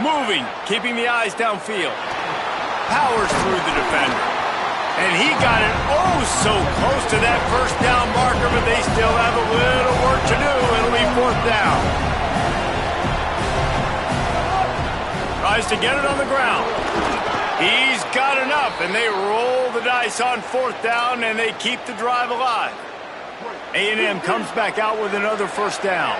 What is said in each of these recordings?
Moving, keeping the eyes downfield. Powers through the defender. And he got it oh so close to that first down marker, but they still have a little work to do. It'll be 4th down. Tries to get it on the ground. He's got enough, and they roll the dice on 4th down, and they keep the drive alive. A&M comes back out with another 1st down.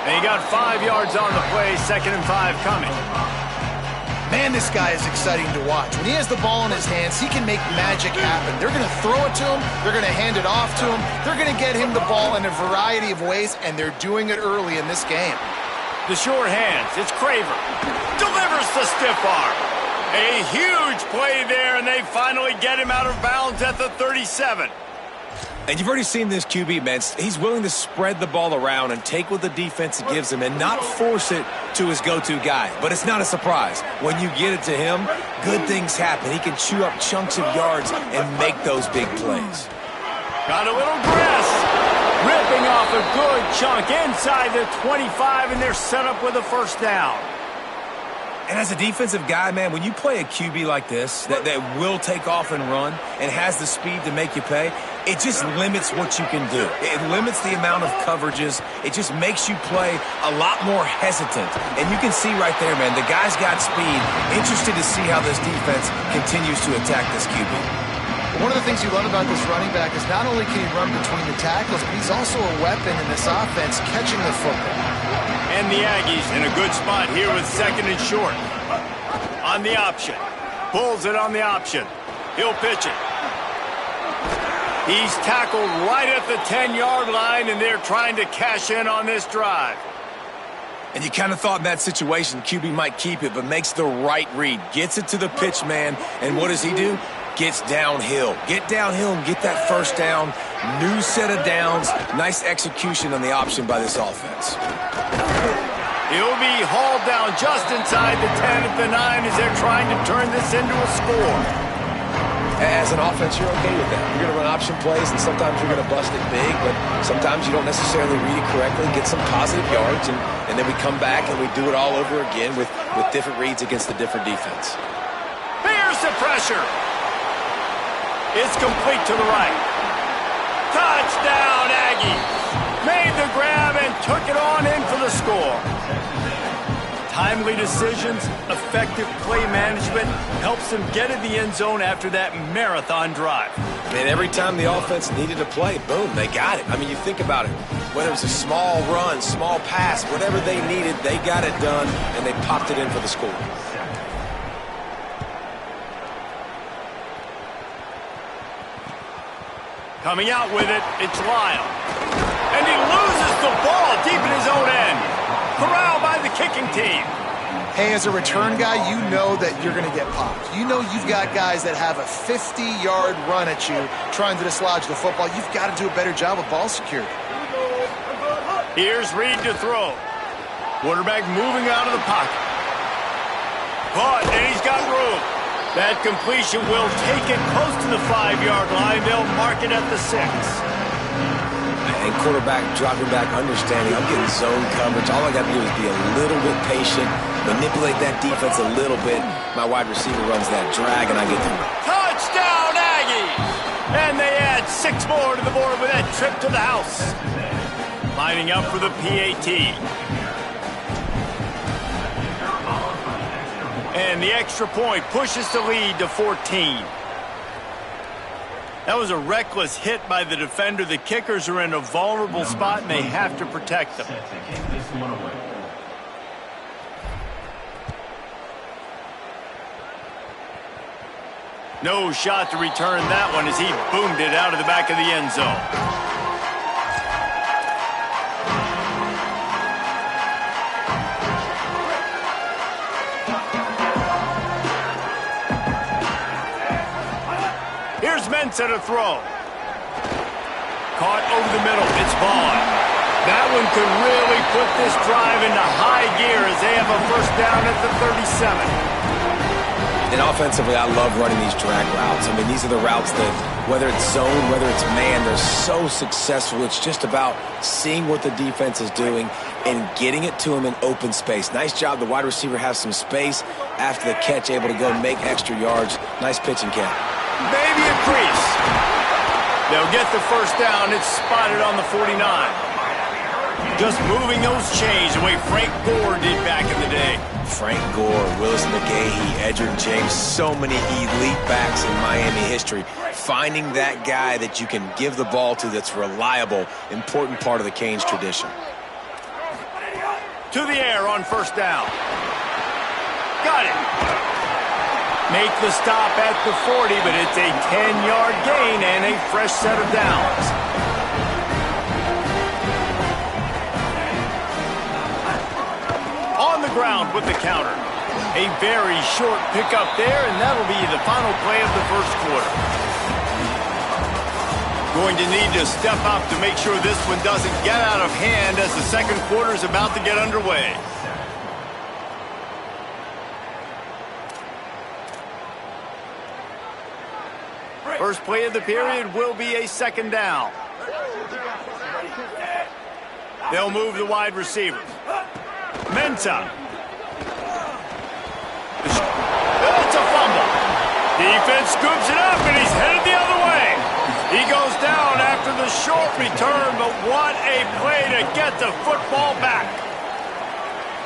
And he got 5 yards on the play, 2nd and 5 coming. Man, this guy is exciting to watch. When he has the ball in his hands, he can make magic happen. They're going to throw it to him. They're going to hand it off to him. They're going to get him the ball in a variety of ways, and they're doing it early in this game. The short hands. It's Craver. Delivers the stiff arm. A huge play there, and they finally get him out of bounds at the 37. And you've already seen this QB, man. He's willing to spread the ball around and take what the defense gives him and not force it to his go-to guy. But it's not a surprise. When you get it to him, good things happen. He can chew up chunks of yards and make those big plays. Got a little grass. Ripping off a good chunk inside the 25, and they're set up with a 1st down. And as a defensive guy, man, when you play a QB like this that will take off and run and has the speed to make you pay, it just limits what you can do. It limits the amount of coverages. It just makes you play a lot more hesitant. And you can see right there, man, the guy's got speed. Interested to see how this defense continues to attack this QB. One of the things you love about this running back is not only can he run between the tackles, but he's also a weapon in this offense catching the football. And the Aggies in a good spot here with 2nd and short. On the option. Pulls it on the option. He'll pitch it. He's tackled right at the 10-yard line, and they're trying to cash in on this drive. And you kind of thought in that situation QB might keep it, but makes the right read. Gets it to the pitch man, and what does he do? Gets downhill. Get downhill and get that 1st down. New set of downs. Nice execution on the option by this offense. He'll be hauled down just inside the 10 at the 9 as they're trying to turn this into a score. As an offense, you're okay with that. You're going to run option plays, and sometimes you're going to bust it big, but sometimes you don't necessarily read it correctly, get some positive yards, and then we come back and we do it all over again with different reads against the different defense. Here's the pressure. It's complete to the right. Touchdown, Aggies. Made the grab and took it on in for the score. Timely decisions, effective play management helps them get in the end zone after that marathon drive. And every time the offense needed a play, boom, they got it. I mean, you think about it. Whether it's a small run, small pass, whatever they needed, they got it done, and they popped it in for the score. Coming out with it, it's Lyle. And he loses the ball deep in his own end. Corralled by the kicking team. Hey, as a return guy, you know that you're going to get popped. You know you've got guys that have a 50-yard run at you trying to dislodge the football. You've got to do a better job of ball security. Here's Reed to throw. Quarterback moving out of the pocket. Caught, and he's got room. That completion will take it close to the 5-yard line. They'll mark it at the 6. And quarterback dropping back, understanding I'm getting zone coverage. All I got to do is be a little bit patient, manipulate that defense a little bit. My wide receiver runs that drag, and I get through. Touchdown, Aggies! And they add 6 more to the board with that trip to the house. Lining up for the PAT. And the extra point pushes the lead to 14. That was a reckless hit by the defender. The kickers are in a vulnerable spot, and they have to protect them. No shot to return that one as he boomed it out of the back of the end zone. Ncaa to throw. Caught over the middle. It's Vaughn. That one could really put this drive into high gear as they have a 1st down at the 37. And offensively, I love running these drag routes. I mean, these are the routes that, whether it's zone, whether it's man, they're so successful. It's just about seeing what the defense is doing and getting it to him in open space. Nice job. The wide receiver has some space after the catch, able to go make extra yards. Nice pitching, Ken. Maybe a crease. They'll get the first down. It's spotted on the 49. Just moving those chains the way Frank Gore did back in the day. Frank Gore, Willis McGahee, Edgerrin James, so many elite backs in Miami history. Finding that guy that you can give the ball to that's reliable, important part of the Canes tradition. To the air on first down. Got it. Make the stop at the 40, but it's a 10-yard gain and a fresh set of downs. On the ground with the counter. A very short pickup there, and that'll be the final play of the first quarter. Going to need to step up to make sure this one doesn't get out of hand as the second quarter is about to get underway. First play of the period will be a second down. They'll move the wide receiver. Ncaa. It's a fumble. Defense scoops it up, and he's headed the other way. He goes down after the short return, but what a play to get the football back.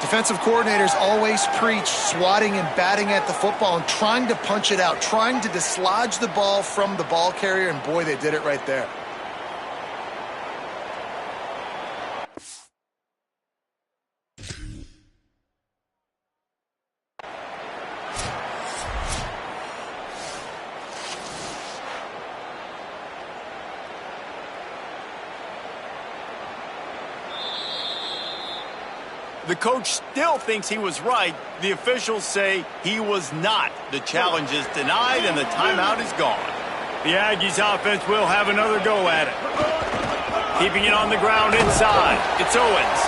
Defensive coordinators always preach swatting and batting at the football and trying to punch it out, trying to dislodge the ball from the ball carrier, and boy, they did it right there. The coach still thinks he was right. The officials say he was not. The challenge is denied, and the timeout is gone. The Aggies offense will have another go at it. Keeping it on the ground inside. It's Owens.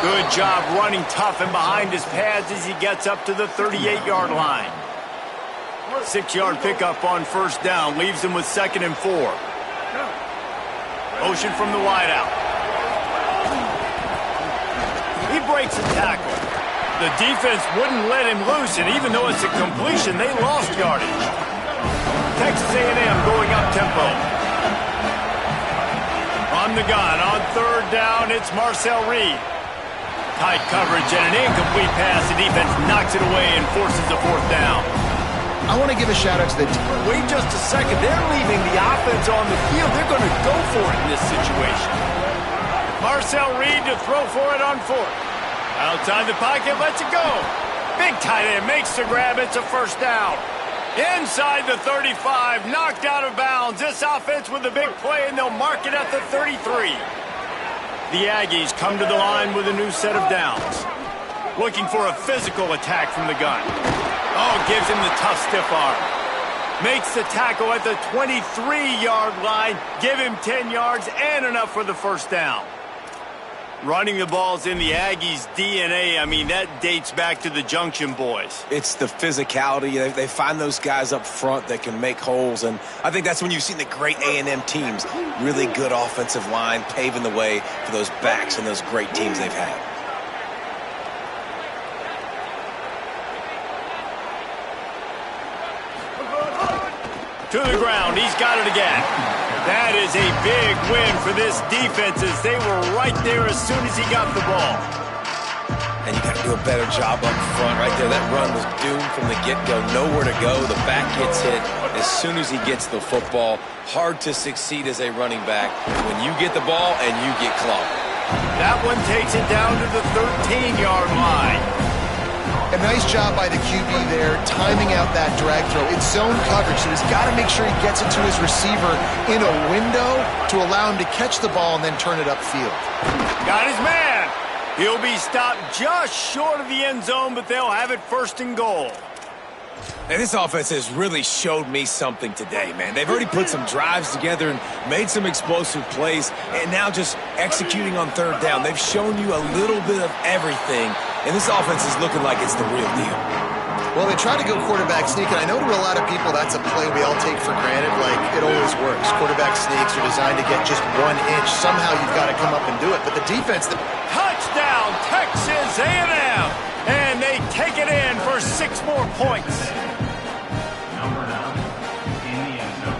Good job running tough and behind his pads as he gets up to the 38-yard line. 6-yard pickup on first down. Leaves him with 2nd and 4. Motion from the wideout. He breaks a tackle. The defense wouldn't let him loose, and even though it's a completion, they lost yardage. Texas A&M going up tempo. On the gun, on third down, it's Marcel Reed. Tight coverage and an incomplete pass. The defense knocks it away and forces a 4th down. I want to give a shout-out to the team. Wait just a second. They're leaving the offense on the field. They're going to go for it in this situation. Marcel Reed to throw for it on 4th. Outside the pocket, lets it go. Big tight end makes the grab. It's a first down. Inside the 35, knocked out of bounds. This offense with a big play, and they'll mark it at the 33. The Aggies come to the line with a new set of downs. Looking for a physical attack from the gun. Oh, gives him the tough stiff arm. Makes the tackle at the 23-yard line. Give him 10 yards and enough for the first down. Running the ball's in the Aggies' DNA. I mean, that dates back to the Junction boys. It's the physicality. They find those guys up front that can make holes, and I think that's when you've seen the great A&M teams. Really good offensive line, paving the way for those backs and those great teams they've had. To the ground. He's got it again. That is a big win for this defense as they were right there as soon as he got the ball. And you got to do a better job up front right there. That run was doomed from the get-go. Nowhere to go. The back gets hit as soon as he gets the football. Hard to succeed as a running back when you get the ball and you get clobbered. That one takes it down to the 13-yard line. A nice job by the QB there, timing out that drag throw. It's zone coverage, so he's got to make sure he gets it to his receiver in a window to allow him to catch the ball and then turn it upfield. Got his man. He'll be stopped just short of the end zone, but they'll have it 1st and goal. And this offense has really showed me something today, man. They've already put some drives together and made some explosive plays, and now just executing on third down. They've shown you a little bit of everything, and this offense is looking like it's the real deal. Well, they try to go quarterback sneak, and I know to a lot of people that's a play we all take for granted. Like, it always works. Quarterback sneaks are designed to get just 1 inch. Somehow you've got to come up and do it. But the defense... Touchdown, Texas A&M! And they take it in for 6 more points. Number 9 in the end zone.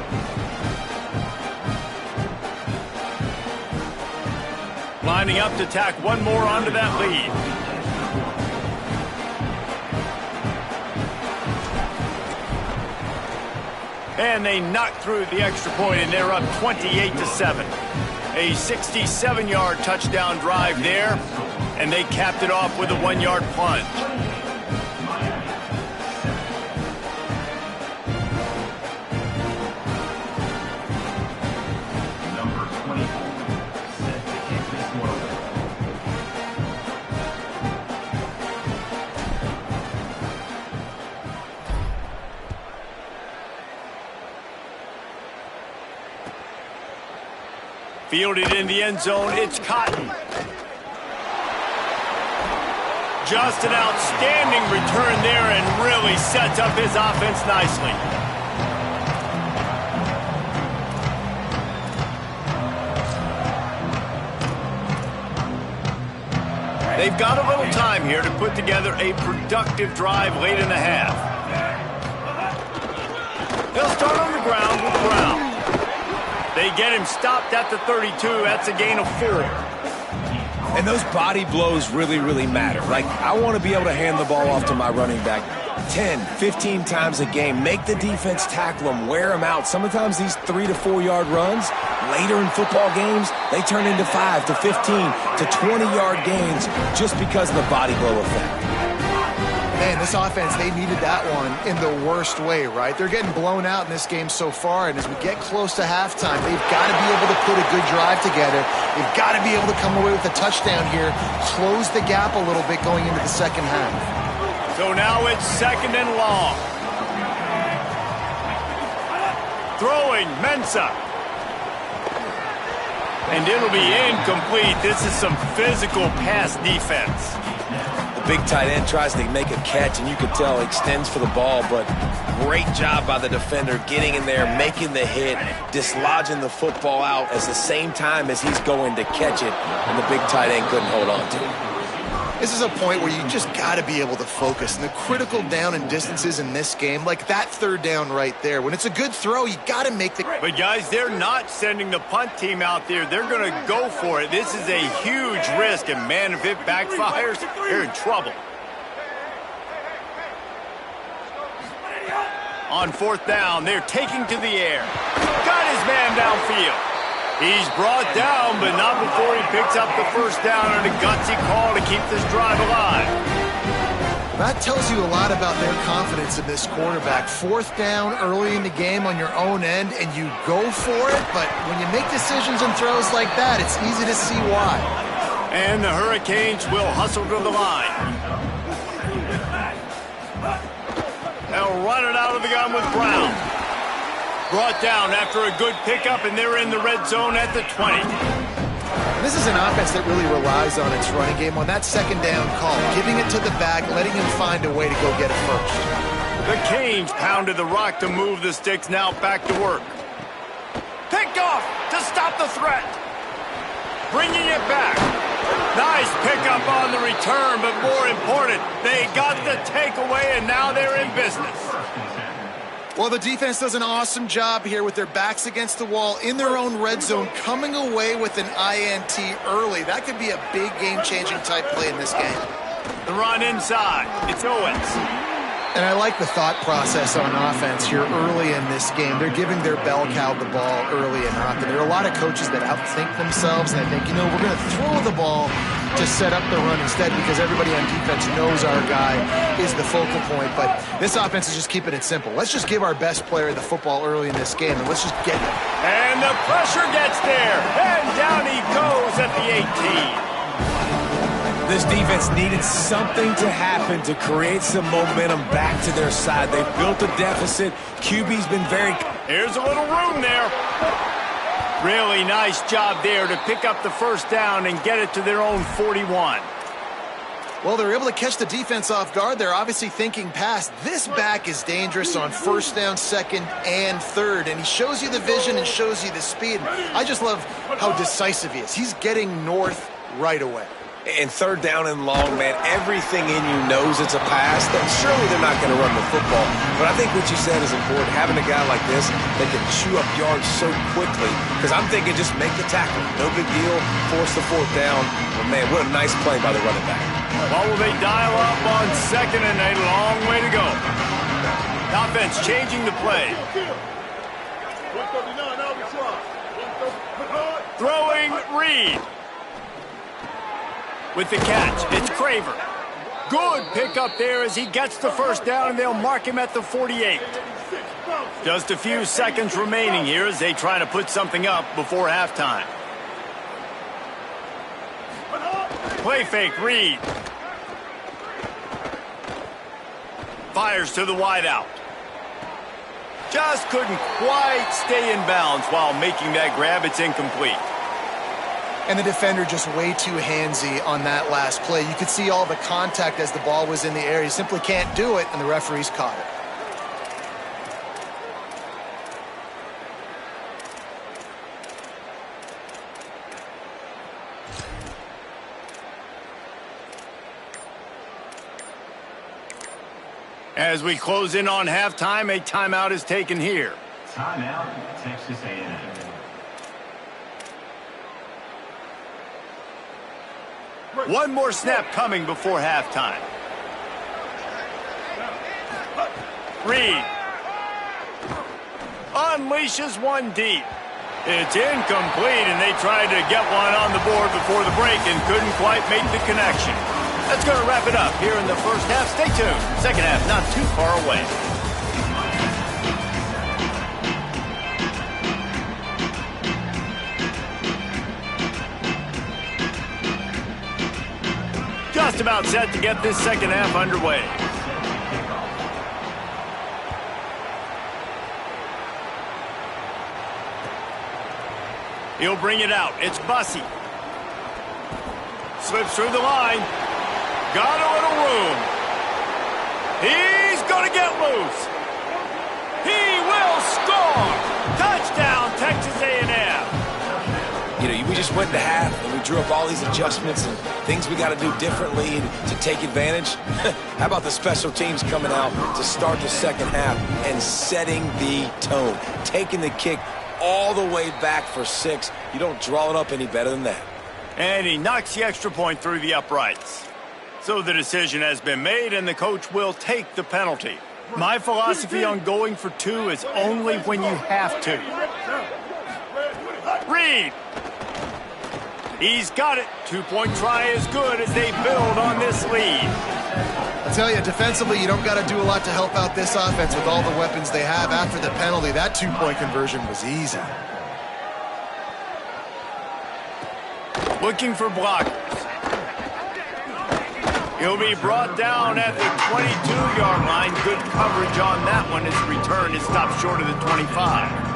Lining up to tack one more onto that lead. And they knock through the extra point, and they're up 28-7. A 67-yard touchdown drive there, and they capped it off with a 1-yard plunge. Number 24 set to kick this one away. Fielded in the end zone, it's Cotton. Just an outstanding return there and really sets up his offense nicely. They've got a little time here to put together a productive drive late in the half. They'll start on the ground with Brown. They get him stopped at the 32. That's a gain of 4. And those body blows really, really matter. Like, I want to be able to hand the ball off to my running back 10, 15 times a game. Make the defense tackle them, wear them out. Sometimes these 3 to 4 yard runs, later in football games, they turn into 5 to 15 to 20-yard gains just because of the body blow effect. Man, this offense, they needed that one in the worst way, right? They're getting blown out in this game so far, and as we get close to halftime, they've got to be able to put a good drive together. They've got to be able to come away with a touchdown here, close the gap a little bit going into the second half. So now it's 2nd and long. Throwing, Ncaa. And it'll be incomplete. This is some physical pass defense. Big tight end tries to make a catch, and you can tell he extends for the ball, but great job by the defender getting in there, making the hit, dislodging the football out at the same time as he's going to catch it, and the big tight end couldn't hold on to it. This is a point where you just got to be able to focus. And the critical down and distances in this game, like that 3rd down right there, when it's a good throw, you got to make the... But, guys, they're not sending the punt team out there. They're going to go for it. This is a huge risk, and, man, if it backfires, they're in trouble. On 4th down, they're taking to the air. Got his man downfield. He's brought down, but not before he picks up the 1st down on a gutsy call to keep this drive alive. That tells you a lot about their confidence in this quarterback. 4th down early in the game on your own end, and you go for it, but when you make decisions and throws like that, it's easy to see why. And the Hurricanes will hustle to the line. They'll run it out of the gun with Brown. Brought down after a good pickup, and they're in the red zone at the 20. This is an offense that really relies on its running game on that 2nd down call, giving it to the back, letting him find a way to go get it first. The Canes pounded the rock to move the sticks, now back to work. Picked off to stop the threat. Bringing it back. Nice pickup on the return, but more important, they got the takeaway, and now they're in business. Well, the defense does an awesome job here with their backs against the wall in their own red zone, coming away with an INT early. That could be a big game-changing type play in this game. The run inside. It's Owens. And I like the thought process on offense here early in this game. They're giving their bell cow the ball early and often. There are a lot of coaches that outthink themselves, and they think, you know, we're going to throw the ball to set up the run instead because everybody on defense knows our guy is the focal point. But this offense is just keeping it simple. Let's just give our best player the football early in this game, and let's just get it. And the pressure gets there. And down he goes at the 18. This defense needed something to happen to create some momentum back to their side. They've built a deficit. QB's been very... Here's a little room there. Really nice job there to pick up the first down and get it to their own 41. Well, they're able to catch the defense off guard. They're obviously thinking pass. This back is dangerous on first down, second, and third. And he shows you the vision and shows you the speed. I just love how decisive he is. He's getting north right away. And third down and long, man, everything in you knows it's a pass. That surely they're not going to run the football. But I think what you said is important, having a guy like this that can chew up yards so quickly. Because I'm thinking just make the tackle. No big deal. Force the fourth down. But, man, what a nice play by the running back. What will they dial up on second and a long way to go? Offense changing the play. Throwing Reed. With the catch, it's Craver. Good pickup there as he gets the first down, and they'll mark him at the 48. Just a few seconds remaining here as they try to put something up before halftime. Play fake, Reed. Fires to the wideout. Just couldn't quite stay in bounds while making that grab. It's incomplete. And the defender just way too handsy on that last play. You could see all the contact as the ball was in the air. He simply can't do it, and the referee's caught it. As we close in on halftime, a timeout is taken here. Timeout, Texas A&M. One more snap coming before halftime. Reed unleashes one deep. It's incomplete, and they tried to get one on the board before the break and couldn't quite make the connection. That's going to wrap it up here in the first half. Stay tuned. Second half not too far away. Just about set to get this second half underway. He'll bring it out. It's Bussey. Slips through the line. Got a little room. He's going to get loose. He will score. Touchdown, Texas A&M. You know, we just went to half, and we drew up all these adjustments and things we got to do differently to take advantage. How about the special teams coming out to start the second half and setting the tone, taking the kick all the way back for 6. You don't draw it up any better than that. And he knocks the extra point through the uprights. So the decision has been made, and the coach will take the penalty. My philosophy on going for 2 is only when you have to. Reed. He's got it. 2-point try is good as they build on this lead. I tell you, defensively, you don't got to do a lot to help out this offense with all the weapons they have. After the penalty, that 2-point conversion was easy. Looking for blockers. He'll be brought down at the 22-yard line. Good coverage on that one. His return is stopped short of the 25.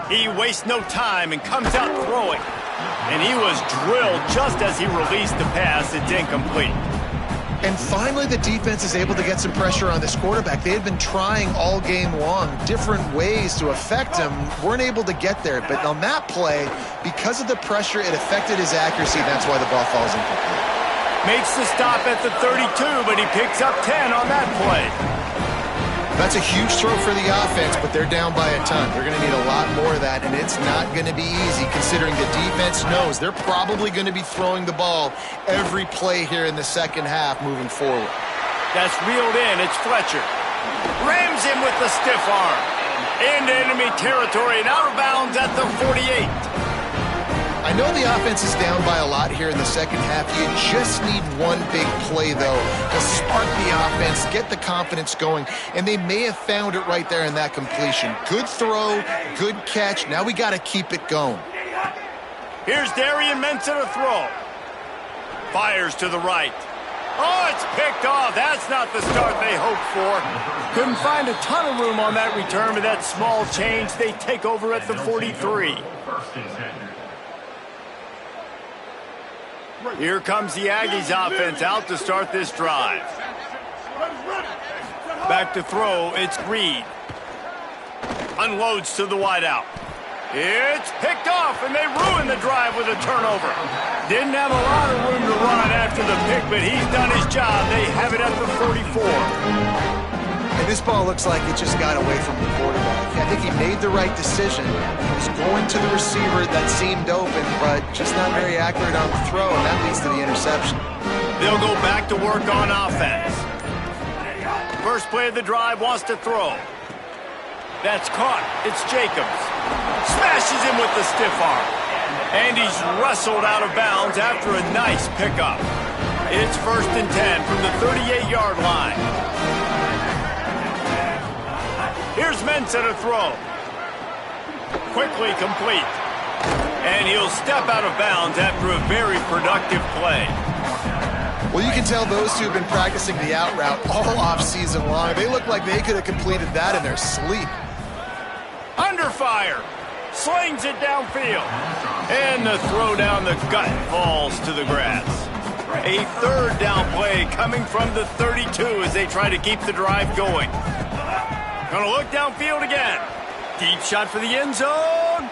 He wastes no time and comes out throwing. And he was drilled just as he released the pass. It's incomplete. And finally, the defense is able to get some pressure on this quarterback. They had been trying all game long, different ways to affect him, weren't able to get there. But on that play, because of the pressure, it affected his accuracy. That's why the ball falls incomplete. Makes the stop at the 32, but he picks up 10 on that play. That's a huge throw for the offense, but they're down by a ton. They're going to need a lot more of that, and it's not going to be easy considering the defense knows they're probably going to be throwing the ball every play here in the second half moving forward. That's reeled in. It's Fletcher. Rams him with the stiff arm. Into enemy territory and out of bounds at the 48. I know the offense is down by a lot here in the second half. You just need one big play, though, to spark the offense, get the confidence going, and they may have found it right there in that completion. Good throw, good catch. Now we got to keep it going. Here's Darian Mensah to throw. Fires to the right. Oh, it's picked off. That's not the start they hoped for. Couldn't find a ton of room on that return, but that small change, they take over at the 43. Here comes the Aggies offense out to start this drive. Back to throw, it's Reed. Unloads to the wideout. It's picked off, and they ruin the drive with a turnover. Didn't have a lot of room to run after the pick, but he's done his job. They have it at the 44. And this ball looks like it just got away from the quarterback. I think he made the right decision. He was going to the receiver that seemed open, but just not very accurate on the throw, and that leads to the interception. They'll go back to work on offense. First play of the drive, wants to throw. That's caught. It's Jacobs. Smashes him with the stiff arm. And he's wrestled out of bounds after a nice pickup. It's 1st and 10 from the 38-yard line. Here's Ncaa to throw. Quickly complete. And he'll step out of bounds after a very productive play. Well, you can tell those two have been practicing the out route all off-season long. They look like they could have completed that in their sleep. Under fire. Slings it downfield. And the throw down the gut falls to the grass. A 3rd down play coming from the 32 as they try to keep the drive going. Gonna look downfield again. Deep shot for the end zone.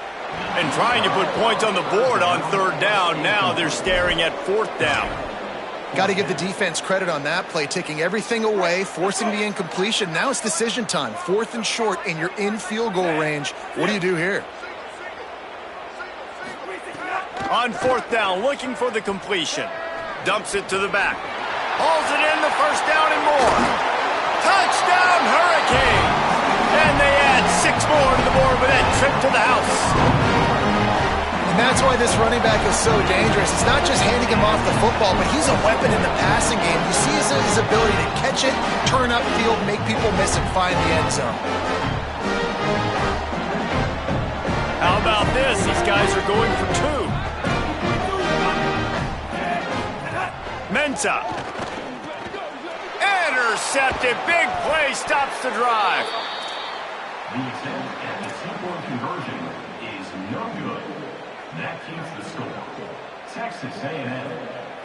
And trying to put points on the board on 3rd down. Now they're staring at 4th down. Got to give the defense credit on that play, taking everything away, forcing the incompletion. Now it's decision time. 4th and short, and you're in field goal range. What do you do here? On 4th down, looking for the completion. Dumps it to the back. Hauls it in, the 1st down and more. Touchdown, Hurricanes! And they add 6 more to the board with that trip to the house. And that's why this running back is so dangerous. It's not just handing him off the football, but he's a weapon in the passing game. You see his ability to catch it, turn upfield, make people miss, and find the end zone. How about this? These guys are going for 2. Ncaa. Intercepted. Big play stops the drive. The attempt at the 2-point conversion is no good. That keeps the score. Texas A&M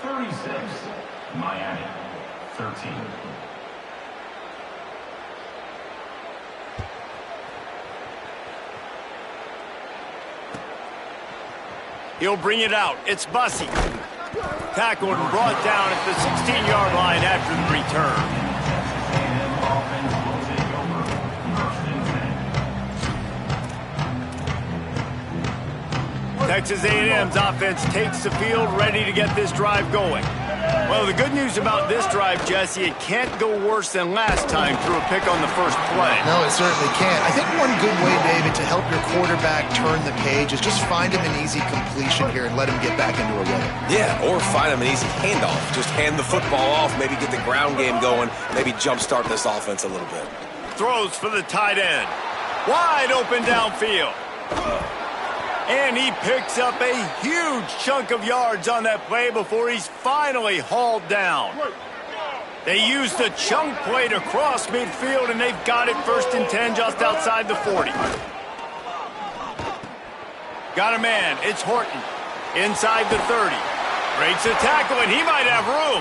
36, Miami 13. He'll bring it out. It's Bussey. Tackled and brought down at the 16-yard line after the return. Texas A&M's offense takes the field, ready to get this drive going. Well, the good news about this drive, Jesse, it can't go worse than last time through a pick on the first play. No, it certainly can't. I think one good way, David, to help your quarterback turn the page is just find him an easy completion here and let him get back into a rhythm. Yeah, or find him an easy handoff. Just hand the football off, maybe get the ground game going, maybe jumpstart this offense a little bit. Throws for the tight end. Wide open downfield. And he picks up a huge chunk of yards on that play before he's finally hauled down. They used a chunk play to cross midfield, and they've got it 1st and 10 just outside the 40. Got a man. It's Horton. Inside the 30. Breaks a tackle, and he might have room.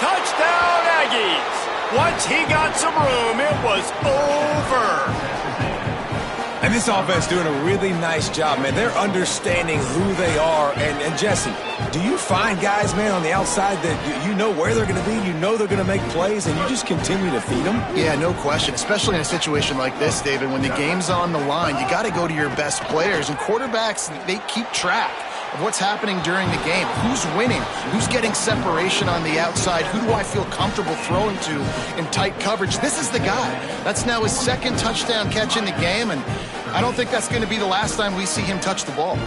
Touchdown, Aggies. Once he got some room, it was over. And this offense doing a really nice job, man. They're understanding who they are. And Jesse, do you find guys, man, on the outside that you know where they're going to be, you know they're going to make plays, and you just continue to feed them? Yeah, no question, especially in a situation like this, David. When the game's on the line, you got to go to your best players. And quarterbacks, they keep track of what's happening during the game. Who's winning? Who's getting separation on the outside? Who do I feel comfortable throwing to in tight coverage? This is the guy. That's now his 2nd touchdown catch in the game, and I don't think that's going to be the last time we see him touch the ball.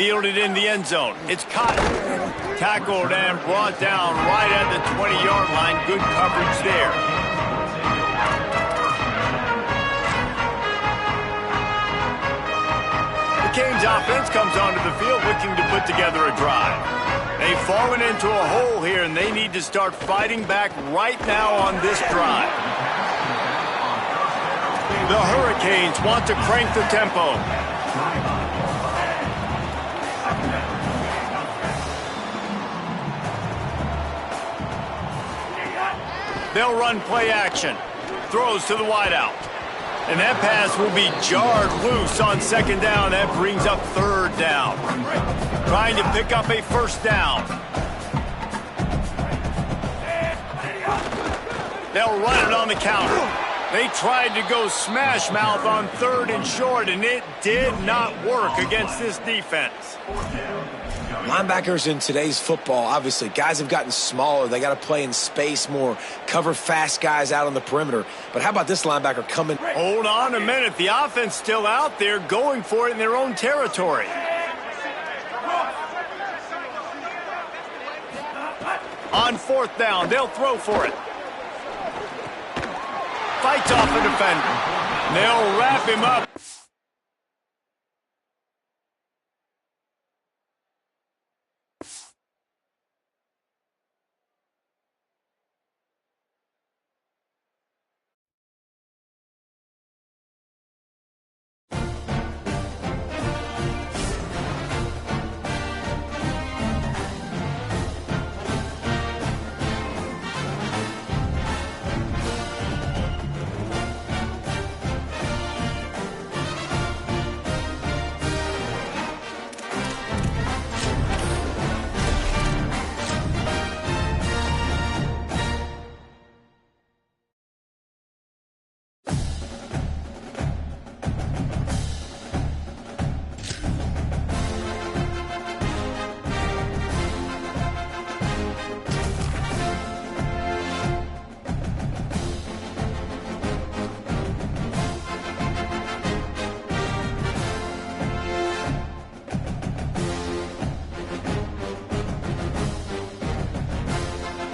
fielded in the end zone. It's caught. Tackled and brought down right at the 20-yard line. Good coverage there. The Canes offense comes onto the field looking to put together a drive. They've fallen into a hole here, and they need to start fighting back right now on this drive. The Hurricanes want to crank the tempo. They'll run play action. Throws to the wideout. And that pass will be jarred loose on second down. That brings up third down. Trying to pick up a first down. They'll run it on the counter. They tried to go smash mouth on third and short, and it did not work against this defense. Linebackers in today's football, obviously, guys have gotten smaller. They got to play in space more, cover fast guys out on the perimeter. But how about this linebacker coming? Hold on a minute. The offense still out there going for it in their own territory. On fourth down, they'll throw for it. Fights off the defender. They'll wrap him up.